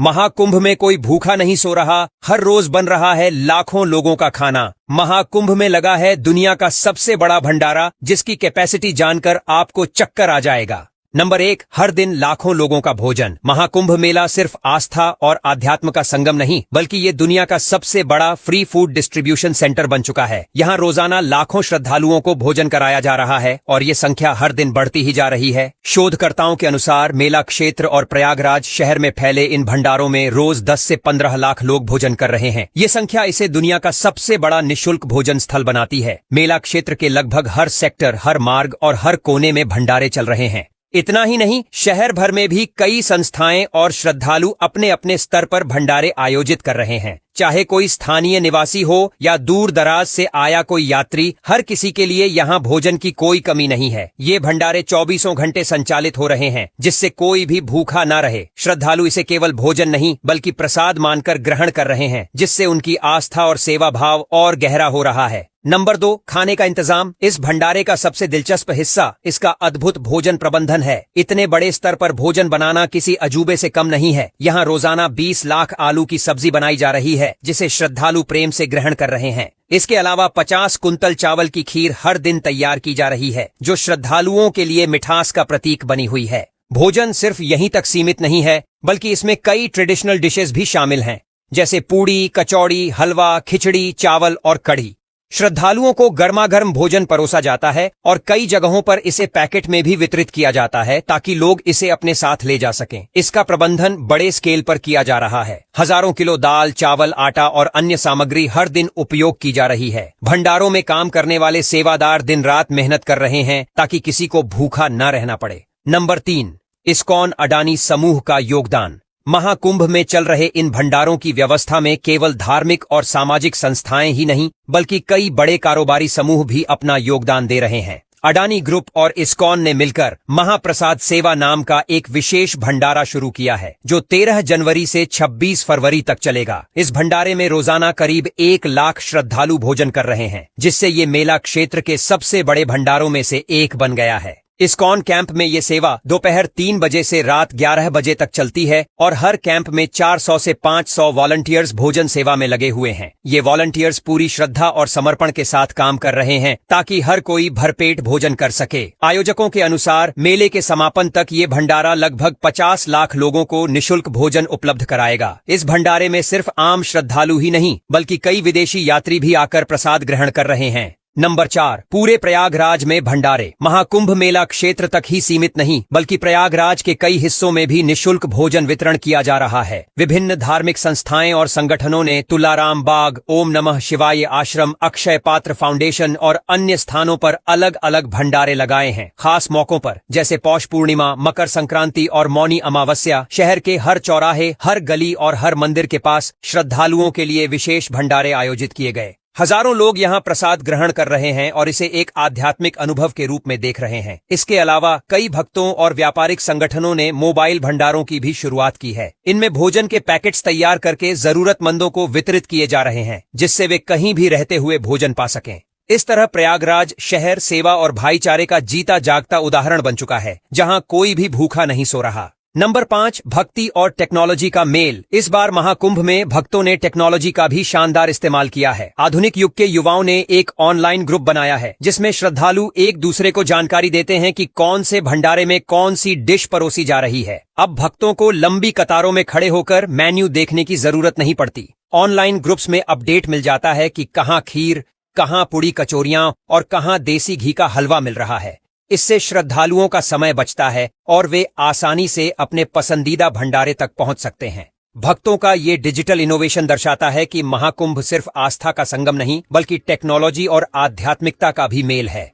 महाकुंभ में कोई भूखा नहीं सो रहा, हर रोज बन रहा है लाखों लोगों का खाना। महाकुंभ में लगा है दुनिया का सबसे बड़ा भंडारा, जिसकी कैपेसिटी जानकर आपको चक्कर आ जाएगा। नंबर 1, हर दिन लाखों लोगों का भोजन। महाकुंभ मेला सिर्फ आस्था और आध्यात्म का संगम नहीं, बल्कि ये दुनिया का सबसे बड़ा फ्री फूड डिस्ट्रीब्यूशन सेंटर बन चुका है। यहाँ रोजाना लाखों श्रद्धालुओं को भोजन कराया जा रहा है और ये संख्या हर दिन बढ़ती ही जा रही है। शोधकर्ताओं के अनुसार मेला क्षेत्र और प्रयागराज शहर में फैले इन भंडारों में रोज 10 से 15 लाख लोग भोजन कर रहे हैं। ये संख्या इसे दुनिया का सबसे बड़ा निःशुल्क भोजन स्थल बनाती है। मेला क्षेत्र के लगभग हर सेक्टर, हर मार्ग और हर कोने में भंडारे चल रहे हैं। इतना ही नहीं, शहर भर में भी कई संस्थाएं और श्रद्धालु अपने अपने स्तर पर भंडारे आयोजित कर रहे हैं। चाहे कोई स्थानीय निवासी हो या दूर दराज से आया कोई यात्री, हर किसी के लिए यहाँ भोजन की कोई कमी नहीं है। ये भंडारे 24 घंटे संचालित हो रहे हैं, जिससे कोई भी भूखा न रहे। श्रद्धालु इसे केवल भोजन नहीं बल्कि प्रसाद मानकर ग्रहण कर रहे हैं, जिससे उनकी आस्था और सेवा भाव और गहरा हो रहा है। नंबर 2, खाने का इंतजाम। इस भंडारे का सबसे दिलचस्प हिस्सा इसका अद्भुत भोजन प्रबंधन है। इतने बड़े स्तर पर भोजन बनाना किसी अजूबे से कम नहीं है। यहाँ रोजाना 20 लाख आलू की सब्जी बनाई जा रही है, जिसे श्रद्धालु प्रेम से ग्रहण कर रहे हैं। इसके अलावा 50 कुंतल चावल की खीर हर दिन तैयार की जा रही है, जो श्रद्धालुओं के लिए मिठास का प्रतीक बनी हुई है। भोजन सिर्फ यहीं तक सीमित नहीं है, बल्कि इसमें कई ट्रेडिशनल डिशेस भी शामिल हैं, जैसे पूड़ी, कचौड़ी, हलवा, खिचड़ी, चावल और कढ़ी। श्रद्धालुओं को गर्मागर्म भोजन परोसा जाता है और कई जगहों पर इसे पैकेट में भी वितरित किया जाता है, ताकि लोग इसे अपने साथ ले जा सकें। इसका प्रबंधन बड़े स्केल पर किया जा रहा है। हजारों किलो दाल, चावल, आटा और अन्य सामग्री हर दिन उपयोग की जा रही है। भंडारों में काम करने वाले सेवादार दिन रात मेहनत कर रहे हैं, ताकि किसी को भूखा न रहना पड़े। नंबर 3, इस्कॉन अडानी समूह का योगदान। महाकुंभ में चल रहे इन भंडारों की व्यवस्था में केवल धार्मिक और सामाजिक संस्थाएं ही नहीं, बल्कि कई बड़े कारोबारी समूह भी अपना योगदान दे रहे हैं। अडानी ग्रुप और इस्कॉन ने मिलकर महाप्रसाद सेवा नाम का एक विशेष भंडारा शुरू किया है, जो 13 जनवरी से 26 फरवरी तक चलेगा। इस भंडारे में रोजाना करीब 1 लाख श्रद्धालु भोजन कर रहे हैं, जिससे ये मेला क्षेत्र के सबसे बड़े भंडारों में से एक बन गया है। इस्कॉन कैंप में ये सेवा दोपहर 3 बजे से रात 11 बजे तक चलती है और हर कैंप में 400 से 500 वॉलंटियर्स भोजन सेवा में लगे हुए हैं। ये वॉलंटियर्स पूरी श्रद्धा और समर्पण के साथ काम कर रहे हैं, ताकि हर कोई भरपेट भोजन कर सके। आयोजकों के अनुसार मेले के समापन तक ये भंडारा लगभग 50 लाख लोगों को निःशुल्क भोजन उपलब्ध कराएगा। इस भंडारे में सिर्फ आम श्रद्धालु ही नहीं, बल्कि कई विदेशी यात्री भी आकर प्रसाद ग्रहण कर रहे हैं। नंबर 4, पूरे प्रयागराज में भंडारे। महाकुंभ मेला क्षेत्र तक ही सीमित नहीं, बल्कि प्रयागराज के कई हिस्सों में भी निःशुल्क भोजन वितरण किया जा रहा है। विभिन्न धार्मिक संस्थाएं और संगठनों ने तुलाराम बाग, ओम नमः शिवाय आश्रम, अक्षय पात्र फाउंडेशन और अन्य स्थानों पर अलग अलग भंडारे लगाए हैं। खास मौकों पर, जैसे पौष पूर्णिमा, मकर संक्रांति और मौनी अमावस्या, शहर के हर चौराहे, हर गली और हर मंदिर के पास श्रद्धालुओं के लिए विशेष भंडारे आयोजित किए गए। हजारों लोग यहाँ प्रसाद ग्रहण कर रहे हैं और इसे एक आध्यात्मिक अनुभव के रूप में देख रहे हैं। इसके अलावा कई भक्तों और व्यापारिक संगठनों ने मोबाइल भंडारों की भी शुरुआत की है। इनमें भोजन के पैकेट्स तैयार करके जरूरतमंदों को वितरित किए जा रहे हैं, जिससे वे कहीं भी रहते हुए भोजन पा सकें। इस तरह प्रयागराज शहर सेवा और भाईचारे का जीता जागता उदाहरण बन चुका है, जहाँ कोई भी भूखा नहीं सो रहा। नंबर 5, भक्ति और टेक्नोलॉजी का मेल। इस बार महाकुंभ में भक्तों ने टेक्नोलॉजी का भी शानदार इस्तेमाल किया है। आधुनिक युग के युवाओं ने एक ऑनलाइन ग्रुप बनाया है, जिसमें श्रद्धालु एक दूसरे को जानकारी देते हैं कि कौन से भंडारे में कौन सी डिश परोसी जा रही है। अब भक्तों को लंबी कतारों में खड़े होकर मेन्यू देखने की जरूरत नहीं पड़ती। ऑनलाइन ग्रुप्स में अपडेट मिल जाता है कि कहाँ खीर, कहाँ पूड़ी कचौरियां और कहाँ देसी घी का हलवा मिल रहा है। इससे श्रद्धालुओं का समय बचता है और वे आसानी से अपने पसंदीदा भंडारे तक पहुंच सकते हैं। भक्तों का ये डिजिटल इनोवेशन दर्शाता है कि महाकुंभ सिर्फ आस्था का संगम नहीं, बल्कि टेक्नोलॉजी और आध्यात्मिकता का भी मेल है।